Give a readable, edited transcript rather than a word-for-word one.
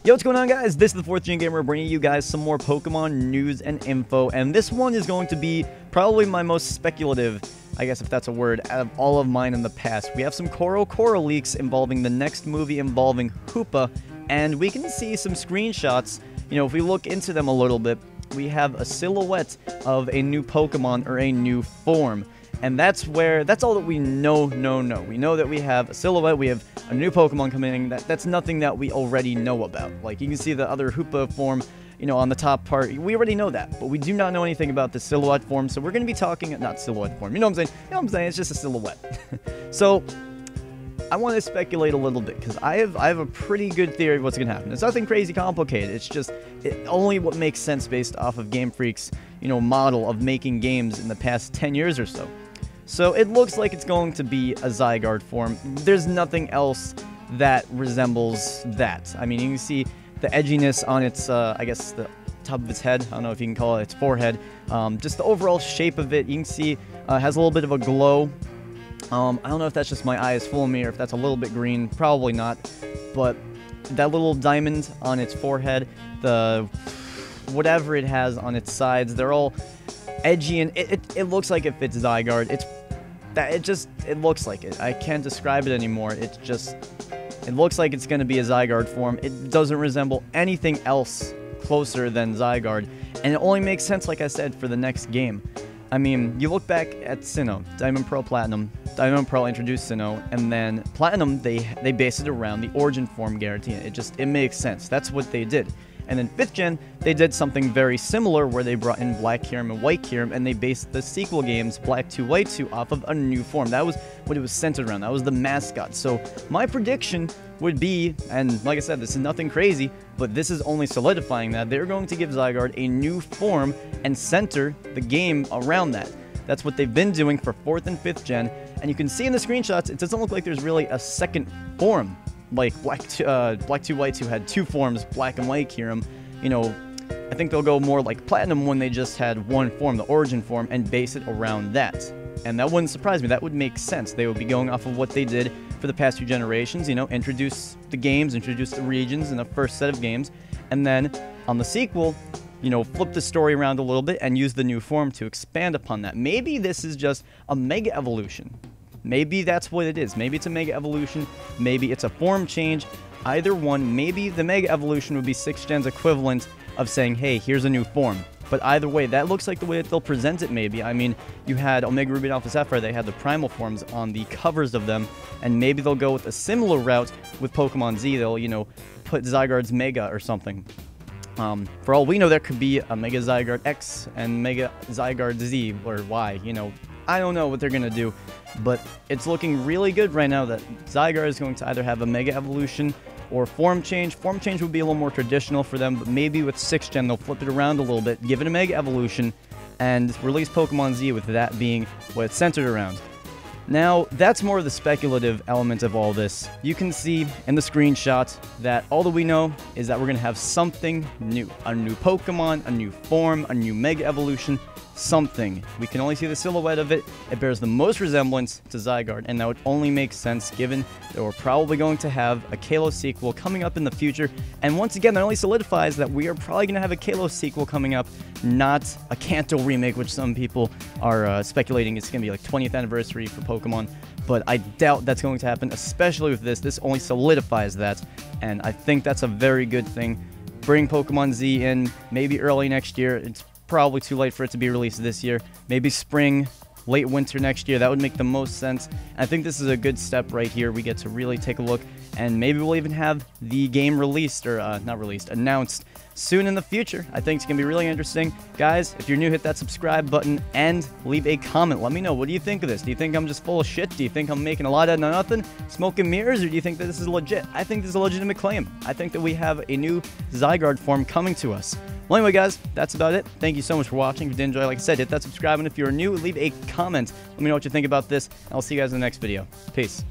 Yo, what's going on, guys? This is the 4th Gen Gamer bringing you guys some more Pokemon news and info, and this one is going to be probably my most speculative, I guess if that's a word, out of all of mine in the past. We have some CoroCoro leaks involving the next movie involving Hoopa, and we can see some screenshots. You know, if we look into them a little bit, we have a silhouette of a new Pokemon or a new form. And that's all that we know. We know that we have a silhouette, we have a new Pokemon coming in. That's nothing that we already know about. Like, you can see the other Hoopa form, you know, on the top part. We already know that, but we do not know anything about the silhouette form, so we're going to be talking, not silhouette form, you know what I'm saying? You know what I'm saying? It's just a silhouette. So, I want to speculate a little bit, because I have a pretty good theory of what's going to happen. It's nothing crazy complicated, it's just only what makes sense based off of Game Freak's, you know, model of making games in the past 10 years or so. So it looks like it's going to be a Zygarde form. There's nothing else that resembles that. I mean, you can see the edginess on its, I guess, the top of its head. I don't know if you can call it its forehead. Just the overall shape of it, you can see has a little bit of a glow. I don't know if that's just my eyes fooling me or if that's a little bit green. Probably not. But that little diamond on its forehead, the whatever it has on its sides, they're all edgy, and it looks like it fits Zygarde. It looks like it. I can't describe it anymore. It looks like it's going to be a Zygarde form. It doesn't resemble anything else closer than Zygarde, and it only makes sense, like I said, for the next game. I mean, you look back at Sinnoh, Diamond, Pearl, Platinum. Diamond, Pearl introduced Sinnoh, and then Platinum, they based it around the origin form guarantee. It makes sense. That's what they did. And then 5th Gen, they did something very similar where they brought in Black Kyurem and White Kyurem, and they based the sequel games, Black 2, White 2, off of a new form. That was what it was centered around. That was the mascot. So my prediction would be, and like I said, this is nothing crazy, but this is only solidifying that they're going to give Zygarde a new form and center the game around that. That's what they've been doing for 4th and 5th Gen, and you can see in the screenshots, it doesn't look like there's really a second form. Like Black 2, White 2 had two forms, Black and White Kyurem. You know, I think they'll go more like Platinum when they just had one form, the origin form, and base it around that. And that wouldn't surprise me. That would make sense. They would be going off of what they did for the past few generations, you know, introduce the games, introduce the regions in the first set of games, and then on the sequel, you know, flip the story around a little bit and use the new form to expand upon that. Maybe this is just a Mega Evolution. Maybe that's what it is. Maybe it's a Mega Evolution. Maybe it's a form change. Either one. Maybe the Mega Evolution would be 6th Gen's equivalent of saying, hey, here's a new form. But either way, that looks like the way that they'll present it, maybe. I mean, you had Omega Ruby and Alpha Sapphire. They had the primal forms on the covers of them. And maybe they'll go with a similar route with Pokemon Z. They'll, you know, put Zygarde's Mega or something. For all we know, there could be a Mega Zygarde X and Mega Zygarde Z or Y, you know. I don't know what they're going to do, but it's looking really good right now that Zygarde is going to either have a Mega Evolution or form change. Form change would be a little more traditional for them, but maybe with 6th Gen they'll flip it around a little bit, give it a Mega Evolution, and release Pokemon Z with that being what it's centered around. Now, that's more of the speculative element of all this. You can see in the screenshot that all that we know is that we're going to have something new. A new Pokemon, a new form, a new Mega Evolution, something. We can only see the silhouette of it. It bears the most resemblance to Zygarde, and that would only make sense given that we're probably going to have a Kalos sequel coming up in the future. And once again, that only solidifies that we are probably going to have a Kalos sequel coming up, not a Kanto remake, which some people are speculating it's going to be like 20th anniversary for Pokemon. But I doubt that's going to happen, especially with this. This only solidifies that, and I think that's a very good thing. Bring Pokemon Z in maybe early next year. It's probably too late for it to be released this year. Maybe spring, late winter next year. That would make the most sense. And I think this is a good step right here. We get to really take a look, and maybe we'll even have the game released, or not released, announced soon in the future. I think it's going to be really interesting. Guys, if you're new, hit that subscribe button and leave a comment. Let me know. What do you think of this? Do you think I'm just full of shit? Do you think I'm making a lot out of nothing? Smoke and mirrors? Or do you think that this is legit? I think this is a legitimate claim. I think that we have a new Zygarde form coming to us. Well, anyway, guys, that's about it. Thank you so much for watching. If you did enjoy, like I said, hit that subscribe, and if you're new, leave a comment. Let me know what you think about this, and I'll see you guys in the next video. Peace.